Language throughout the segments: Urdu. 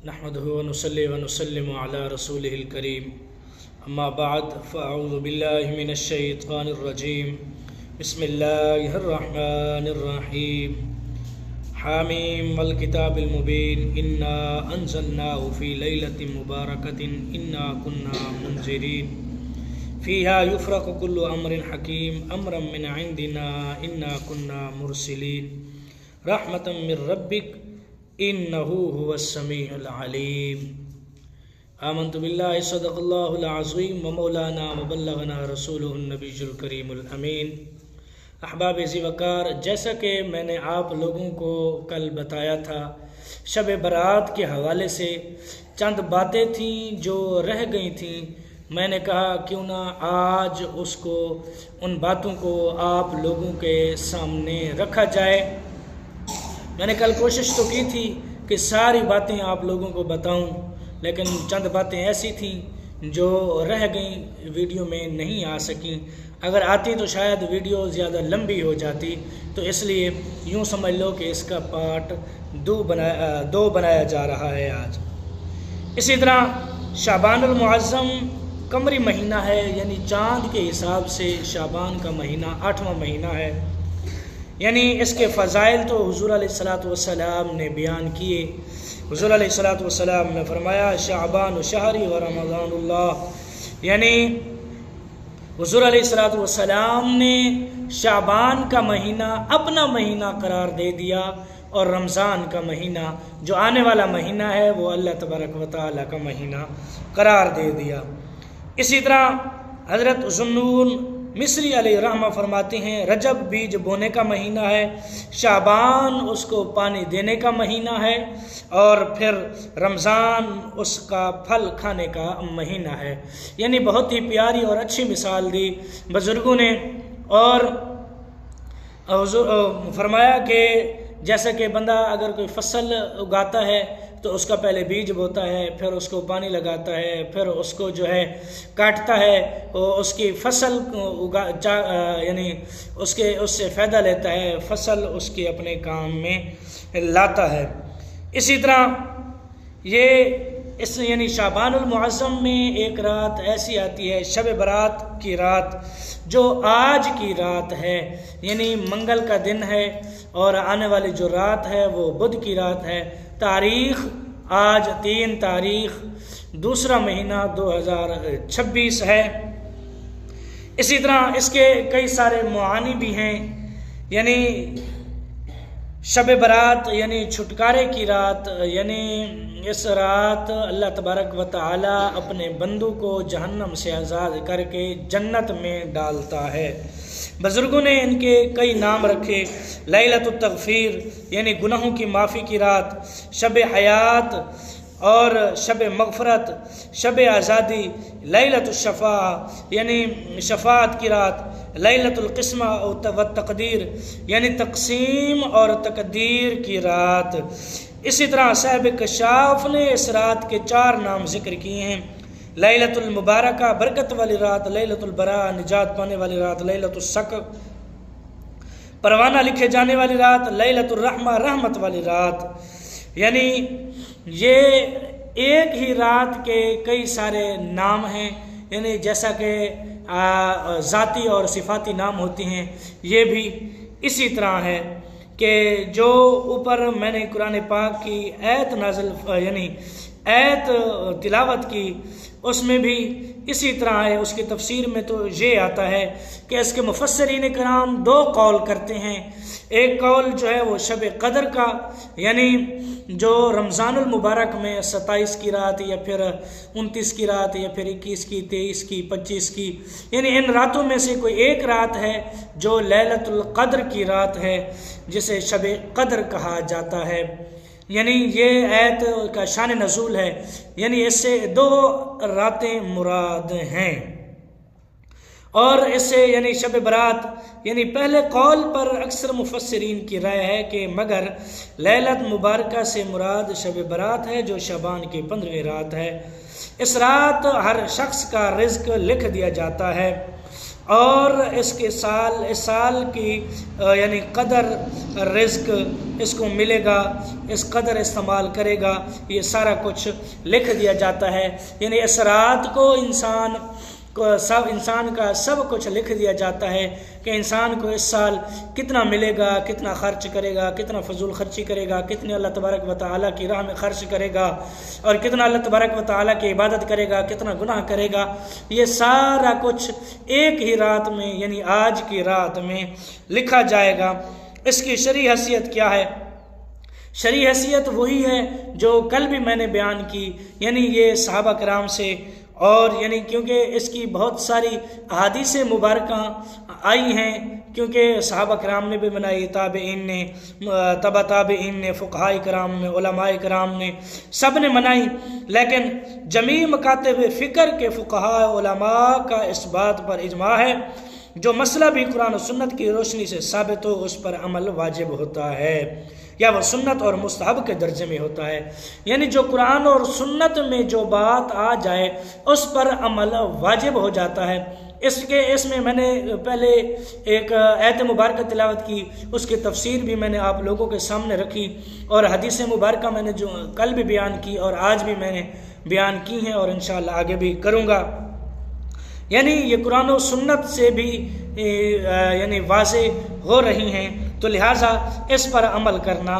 نحمده ونصلي ونسلم على رسوله الكريم اما بعد فاعوذ بالله من الشيطان الرجيم بسم الله الرحمن الرحيم حاميم والكتاب المبين انا انزلناه في ليلة مباركة انا كنا منذرين فيها يفرق كل امر حكيم امرا من عندنا انا كنا مرسلين رحمة من ربك انه هو السميع العلیم آمنت باللہ صدق اللہ العظیم ومولانا وبلغنا رسولہ النبی الکریم الامین۔ احباب ذی وقار، جیسا کہ میں نے آپ لوگوں کو کل بتایا تھا، شب برات کے حوالے سے چند باتیں تھیں جو رہ گئی تھیں۔ میں نے کہا کیوں نہ آج ان باتوں کو آپ لوگوں کے سامنے رکھا جائے۔ میں نے کل کوشش تو کی تھی کہ ساری باتیں آپ لوگوں کو بتاؤں، لیکن چند باتیں ایسی تھیں جو رہ گئیں، ویڈیو میں نہیں آ سکیں۔ اگر آتی تو شاید ویڈیو زیادہ لمبی ہو جاتی، تو اس لیے یوں سمجھ لو کہ اس کا پارٹ 2 بنایا جا رہا ہے آج۔ اسی طرح شعبان المعظم قمری مہینہ ہے، یعنی چاند کے حساب سے شعبان کا مہینہ 8واں مہینہ ہے، یعنی اس کے فضائل تو حضور علیہ الصلوۃ نے بیان کیے۔ حضور علیہ الصلوۃ نے فرمایا شعبان شہری و رمضان اللہ، یعنی حضور علیہ الصلوۃ نے شعبان کا مہینہ اپنا مہینہ قرار دے دیا، اور رمضان کا مہینہ جو آنے والا مہینہ ہے وہ اللہ تبارک و تعالیٰ کا مہینہ قرار دے دیا۔ اسی طرح حضرت ذوالنون مصری علیہ الرحمہ فرماتے ہیں رجب بیج بونے کا مہینہ ہے، شعبان اس کو پانی دینے کا مہینہ ہے، اور پھر رمضان اس کا پھل کھانے کا مہینہ ہے۔ یعنی بہت ہی پیاری اور اچھی مثال دی بزرگوں نے، اور فرمایا کہ جیسا کہ بندہ اگر کوئی فصل اگاتا ہے تو اس کا پہلے بیج بوتا ہے، پھر اس کو پانی لگاتا ہے، پھر اس کو جو ہے کاٹتا ہے، اس کی فصل یعنی اس سے فائدہ لیتا ہے، فصل اس کے اپنے کام میں لاتا ہے۔ اسی طرح یعنی شعبان المعظم میں ایک رات ایسی آتی ہے، شب برات کی رات، جو آج کی رات ہے، یعنی منگل کا دن ہے، اور آنے والی جو رات ہے وہ بدھ کی رات ہے۔ تاریخ آج 3 تاریخ 2 مہینہ 2026 ہے۔ اسی طرح اس کے کئی سارے معانی بھی ہیں، یعنی شب برات یعنی چھٹکارے کی رات، یعنی اس رات اللہ تبارک و تعالی اپنے بندوں کو جہنم سے آزاد کر کے جنت میں ڈالتا ہے۔ بزرگوں نے ان کے کئی نام رکھے، لیلۃ التغفیر یعنی گناہوں کی معافی کی رات، شب حیات اور شب مغفرت، شب آزادی، لیلۃ الشفاعہ یعنی شفاعت کی رات، لیلۃ القسمہ والتقدیر یعنی تقسیم اور تقدیر کی رات۔ اسی طرح صاحب کشاف نے اس رات کے 4 نام ذکر کیے ہیں، لیلۃ المبارکہ برکت والی رات، لیلۃ البراء نجات پانے والی رات، لیلۃ السقر پروانہ لکھے جانے والی رات، لیلۃ الرحمہ رحمت والی رات۔ یعنی یہ ایک ہی رات کے کئی سارے نام ہیں، یعنی جیسا کہ ذاتی اور صفاتی نام ہوتے ہیں، یہ بھی اسی طرح ہے کہ جو اوپر میں نے قرآن پاک کی آیت تلاوت کی، اس میں بھی اسی طرح ہے۔ اس کی تفسیر میں تو یہ آتا ہے کہ اس کے مفسرین کرام 2 قول کرتے ہیں۔ ایک قول جو ہے وہ شب قدر کا، یعنی جو رمضان المبارک میں 27 کی رات یا پھر 29 کی رات یا پھر 21 کی 23 کی 25 کی، یعنی ان راتوں میں سے کوئی ایک رات ہے جو لیلۃ القدر کی رات ہے، جسے شب قدر کہا جاتا ہے۔ یعنی یہ آیت کا شان نزول ہے، یعنی اس سے 2 راتیں مراد ہیں۔ اور اس سے یعنی شب برات یعنی پہلے قول پر اکثر مفسرین کی رائے ہے کہ مگر لیلۃ مبارکہ سے مراد شب برات ہے، جو شعبان کی 15ویں رات ہے۔ اس رات ہر شخص کا رزق لکھ دیا جاتا ہے، اور اس سال کی یعنی قدر رزق اس کو ملے گا، اس قدر استعمال کرے گا، یہ سارا کچھ لکھ دیا جاتا ہے۔ یعنی اس رات کو انسان کا سب کچھ لکھ دیا جاتا ہے کہ انسان کو اس سال کتنا ملے گا، کتنا خرچ کرے گا، کتنا فضول خرچی کرے گا، کتنے اللہ تبارک و تعالیٰ کی راہ میں خرچ کرے گا، اور کتنا اللہ تبارک و تعالیٰ کی عبادت کرے گا، کتنا گناہ کرے گا۔ یہ سارا کچھ ایک ہی رات میں یعنی آج کی رات میں لکھا جائے گا۔ اس کی شرعی حیثیت کیا ہے؟ شرعی حیثیت وہی ہے جو کل بھی میں نے بیان کی، یعنی یہ صحابہ کرام سے، اور یعنی کیونکہ اس کی بہت ساری احادیث مبارکہ آئی ہیں، کیونکہ صحابہ کرام نے بھی بنائی، تابعین نے، تبع تابعین نے، فقہاء کرام نے، علماء کرام نے، سب نے منائی، لیکن جمیع مکاتب فکر کے فقہاء علماء کا اس بات پر اجماع ہے جو مسئلہ بھی قرآن و سنت کی روشنی سے ثابت ہو اس پر عمل واجب ہوتا ہے، یا وہ سنت اور مستحب کے درجے میں ہوتا ہے۔ یعنی جو قرآن اور سنت میں جو بات آ جائے اس پر عمل واجب ہو جاتا ہے۔ اس میں میں نے پہلے ایک آیت مبارکہ تلاوت کی، اس کی تفسیر بھی میں نے آپ لوگوں کے سامنے رکھی، اور حدیث مبارکہ میں نے جو کل بھی بیان کی اور آج بھی میں نے بیان کی ہیں، اور انشاءاللہ آگے بھی کروں گا۔ یعنی یہ قرآن و سنت سے بھی یعنی واضح ہو رہی ہیں، تو لہٰذا اس پر عمل کرنا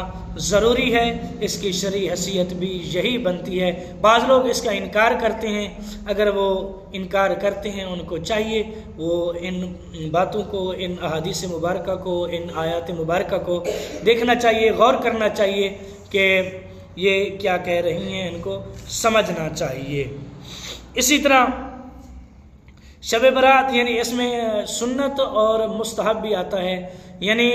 ضروری ہے۔ اس کی شرعی حیثیت بھی یہی بنتی ہے۔ بعض لوگ اس کا انکار کرتے ہیں، اگر وہ انکار کرتے ہیں ان کو چاہیے وہ ان باتوں کو، ان احادیث مبارکہ کو، ان آیات مبارکہ کو دیکھنا چاہیے، غور کرنا چاہیے کہ یہ کیا کہہ رہی ہیں، ان کو سمجھنا چاہیے۔ اسی طرح شب برات، یعنی اس میں سنت اور مستحب بھی آتا ہے، یعنی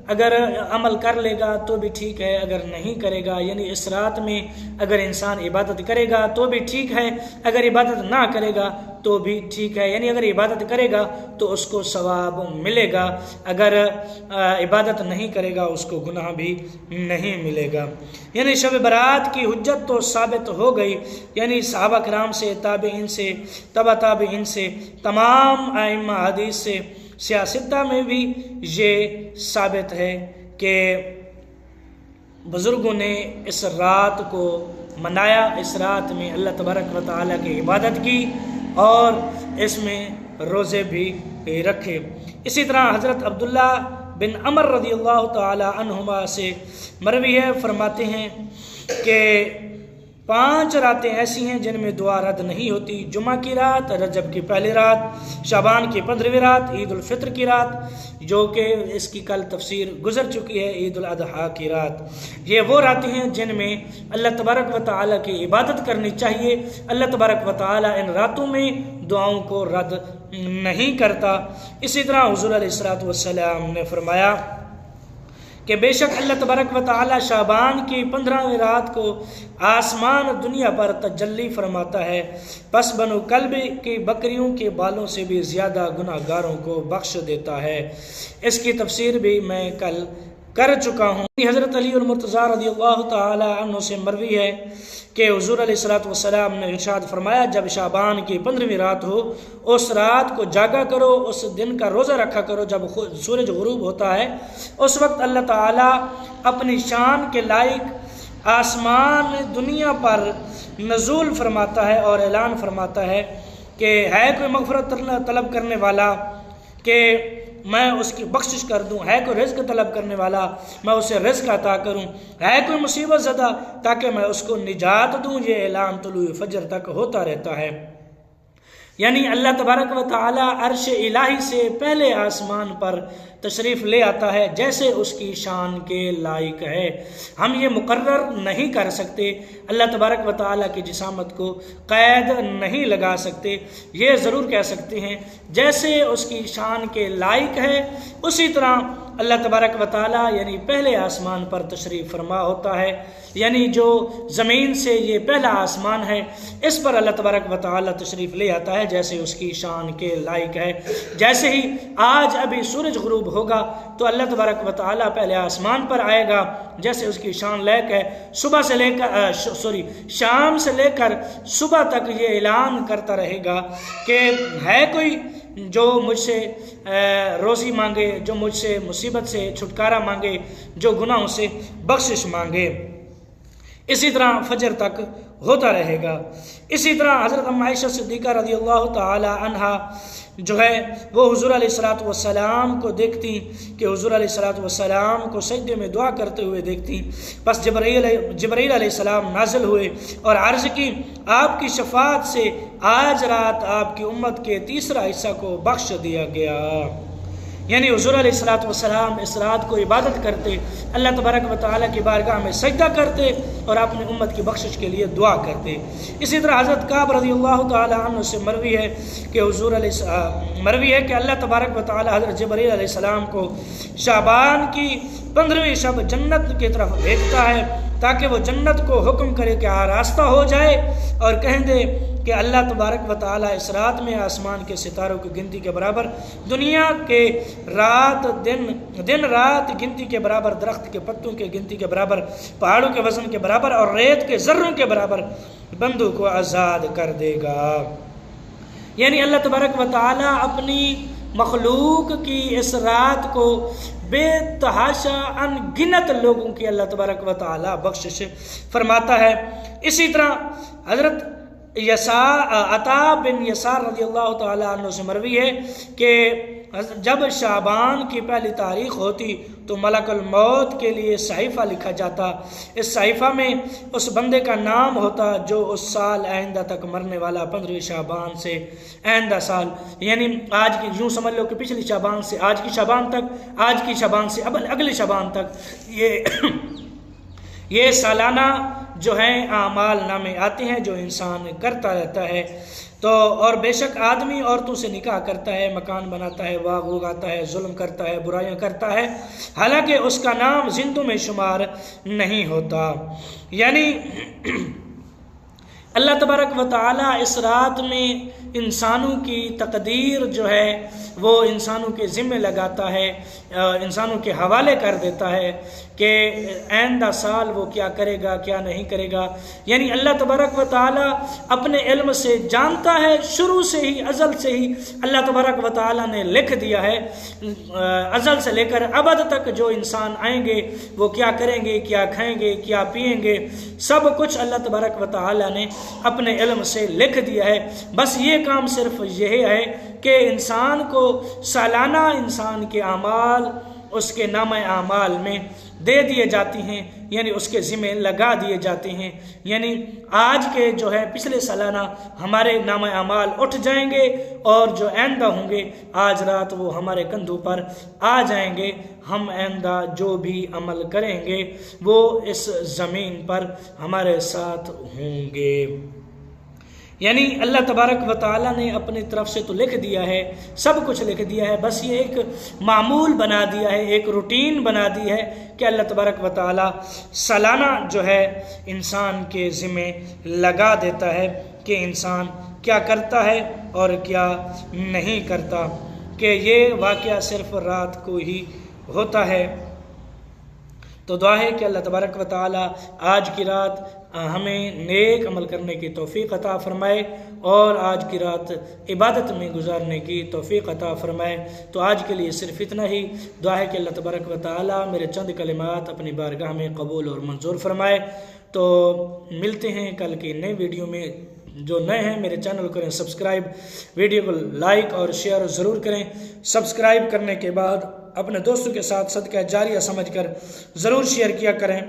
اگر عمل کر لے گا تو بھی ٹھیک ہے، اگر نہیں کرے گا، یعنی اس رات میں اگر انسان عبادت کرے گا تو بھی ٹھیک ہے، اگر عبادت نہ کرے گا تو بھی ٹھیک ہے۔ یعنی اگر عبادت کرے گا تو اس کو ثواب ملے گا، اگر عبادت نہیں کرے گا اس کو گناہ بھی نہیں ملے گا۔ یعنی شب برات کی حجت تو ثابت ہو گئی، یعنی صحابہ کرام سے، تابعین سے، تبع تابعین سے، تمام ائمہ حدیث سے، سیاستہ میں بھی یہ ثابت ہے کہ بزرگوں نے اس رات کو منایا، اس رات میں اللہ تبارک و تعالیٰ کی عبادت کی اور اس میں روزے بھی رکھے۔ اسی طرح حضرت عبداللہ بن عمر رضی اللہ تعالی عنہما سے مروی ہے، فرماتے ہیں کہ 5 راتیں ایسی ہیں جن میں دعا رد نہیں ہوتی: جمعہ کی رات، رجب کی پہلی رات، شعبان کی 15ویں رات، عید الفطر کی رات جو کہ اس کی کل تفسیر گزر چکی ہے، عید الاضحیٰ کی رات۔ یہ وہ راتیں ہیں جن میں اللہ تبارک و تعالیٰ کی عبادت کرنی چاہیے۔ اللہ تبارک و تعالیٰ ان راتوں میں دعاؤں کو رد نہیں کرتا۔ اسی طرح حضور علیہ الصلوۃ والسلام نے فرمایا کہ بے شک اللہ تبارک و تعالی شعبان کی 15ویں رات کو آسمان دنیا پر تجلی فرماتا ہے، پس بنو کلب کی بکریوں کے بالوں سے بھی زیادہ گناہ گاروں کو بخش دیتا ہے۔ اس کی تفسیر بھی میں کل کر چکا ہوں۔ حضرت علی المرتضیٰ رضی اللہ تعالی عنہ سے مروی ہے کہ حضور علیہ الصلوۃ والسلام نے ارشاد فرمایا، جب شعبان کی 15ویں رات ہو اس رات کو جاگا کرو، اس دن کا روزہ رکھا کرو جب سورج غروب ہوتا ہے۔ اس وقت اللہ تعالیٰ اپنی شان کے لائق آسمان دنیا پر نزول فرماتا ہے اور اعلان فرماتا ہے کہ ہے کوئی مغفرت طلب کرنے والا کہ میں اس کی بخشش کر دوں، ہے کوئی رزق طلب کرنے والا میں اسے رزق عطا کروں، ہے کوئی مصیبت زدہ تاکہ میں اس کو نجات دوں۔ یہ اعلان طلوع فجر تک ہوتا رہتا ہے۔ یعنی اللہ تبارک و تعالی عرش الہی سے پہلے آسمان پر تشریف لے آتا ہے جیسے اس کی شان کے لائق ہے۔ ہم یہ مقرر نہیں کر سکتے، اللہ تبارک و تعالی کی جسامت کو قید نہیں لگا سکتے، یہ ضرور کہہ سکتے ہیں جیسے اس کی شان کے لائق ہے اسی طرح اللہ تبارک و تعالی یعنی پہلے آسمان پر تشریف فرما ہوتا ہے۔ یعنی جو زمین سے یہ پہلا آسمان ہے، اس پر اللہ تبارک و تعالی تشریف لے آتا ہے جیسے اس کی شان کے لائق ہے۔ جیسے ہی آج ابھی سورج غروب ہوگا تو اللہ تبارک و تعالی پہلے آسمان پر آئے گا جیسے اس کی شان لائق ہے۔ شام سے لے کر صبح تک یہ اعلان کرتا رہے گا کہ ہے کوئی جو مجھ سے روزی مانگے، جو مجھ سے مصیبت سے چھٹکارا مانگے، جو گناہوں سے بخشش مانگے۔ اسی طرح فجر تک ہوتا رہے گا۔ اسی طرح حضرت ام عائشہ صدیقہ رضی اللہ تعالی عنہا جو ہے وہ حضور علیہ السلام کو دیکھتی کہ حضور علیہ السلام کو سجدے میں دعا کرتے ہوئے دیکھتی۔ بس جبرائیل علیہ السلام نازل ہوئے اور عرض کی آپ کی شفاعت سے آج رات آپ کی امت کے تیسرا حصہ کو بخش دیا گیا۔ یعنی حضور علیہ السلام اس رات کو عبادت کرتے، اللہ تبارک و تعالیٰ کی بارگاہ میں سجدہ کرتے اور اپنی امت کی بخشش کے لیے دعا کرتے۔ اسی طرح حضرت کعب رضی اللہ تعالی عنہ سے مروی ہے کہ اللہ تبارک و تعالیٰ حضرت جبرائیل علیہ السلام کو شعبان کی 15ویں شب جنت کی طرف بھیجتا ہے تاکہ وہ جنت کو حکم کرے کہ آراستہ ہو جائے اور کہہ دے کہ اللہ تبارک و تعالیٰ اس رات میں آسمان کے ستاروں کی گنتی کے برابر، دنیا کے دن رات گنتی کے برابر، درخت کے پتوں کے گنتی کے برابر، پہاڑوں کے وزن کے برابر اور ریت کے ذروں کے برابر بندوں کو آزاد کر دے گا۔ یعنی اللہ تبارک و تعالیٰ اپنی مخلوق کی اس رات کو بے تحاشا ان گنت لوگوں کی اللہ تبارک و تعالیٰ بخشش فرماتا ہے۔ اسی طرح حضرت عطا بن یسار رضی اللہ تعالیٰ عنہ سے مروی ہے کہ جب شعبان کی پہلی تاریخ ہوتی تو ملک الموت کے لیے صحیفہ لکھا جاتا۔ اس صحیفہ میں اس بندے کا نام ہوتا جو اس سال آئندہ تک مرنے والا 15ویں شعبان سے آئندہ سال، یعنی آج کی یوں سمجھ لو کہ پچھلی شعبان سے آج کی شعبان تک، آج کی شعبان سے اگلی شعبان تک یہ سالانہ جو ہیں اعمال نامے آتے ہیں جو انسان کرتا رہتا ہے۔ تو اور بے شک آدمی عورتوں سے نکاح کرتا ہے، مکان بناتا ہے، باغ اگاتا ہے، ظلم کرتا ہے، برائیاں کرتا ہے، حالانکہ اس کا نام زندوں میں شمار نہیں ہوتا۔ یعنی اللہ تبارک و تعالیٰ اس رات میں انسانوں کی تقدیر جو ہے وہ انسانوں کے ذمہ لگاتا ہے، انسانوں کے حوالے کر دیتا ہے کہ آئندہ سال وہ کیا کرے گا کیا نہیں کرے گا۔ یعنی اللہ تبارک و تعالیٰ اپنے علم سے جانتا ہے، شروع سے ہی ازل سے ہی اللہ تبارک و تعالیٰ نے لکھ دیا ہے، ازل سے لے کر ابد تک جو انسان آئیں گے وہ کیا کریں گے، کیا کھائیں گے، کیا پئیں گے، سب کچھ اللہ تبارک و تعالیٰ نے اپنے علم سے لکھ دیا ہے۔ بس یہ کام صرف یہ ہے کہ انسان کو سالانہ انسان کے اعمال اس کے نامہ اعمال میں دے دیے جاتی ہیں، یعنی اس کے ذمہ لگا دیے جاتے ہیں۔ یعنی آج کے جو ہے پچھلے سالانہ ہمارے نامہ اعمال اٹھ جائیں گے اور جو آئندہ ہوں گے آج رات وہ ہمارے کندھوں پر آ جائیں گے۔ ہم آئندہ جو بھی عمل کریں گے وہ اس زمین پر ہمارے ساتھ ہوں گے۔ یعنی اللہ تبارک و تعالیٰ نے اپنی طرف سے تو لکھ دیا ہے، سب کچھ لکھ دیا ہے، بس یہ ایک معمول بنا دیا ہے، ایک روٹین بنا دی ہے کہ اللہ تبارک و تعالیٰ سالانہ جو ہے انسان کے ذمہ لگا دیتا ہے کہ انسان کیا کرتا ہے اور کیا نہیں کرتا، کہ یہ واقعہ صرف رات کو ہی ہوتا ہے۔ تو دعا ہے کہ اللہ تبارک و تعالیٰ آج کی رات ہمیں نیک عمل کرنے کی توفیق عطا فرمائے اور آج کی رات عبادت میں گزارنے کی توفیق عطا فرمائے۔ تو آج کے لیے صرف اتنا ہی۔ دعا ہے کہ اللہ تبارک و تعالیٰ میرے چند کلمات اپنی بارگاہ میں قبول اور منظور فرمائے۔ تو ملتے ہیں کل کی نئے ویڈیو میں۔ جو نئے ہیں میرے چینل کو کریں سبسکرائب، ویڈیو کو لائک اور شیئر ضرور کریں۔ سبسکرائب کرنے کے بعد اپنے دوستوں کے ساتھ صدقہ جاریہ سمجھ کر ضرور شیئر کیا کریں۔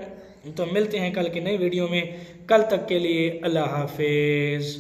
تو ملتے ہیں کل کی نئی ویڈیو میں، کل تک کے لیے اللہ حافظ۔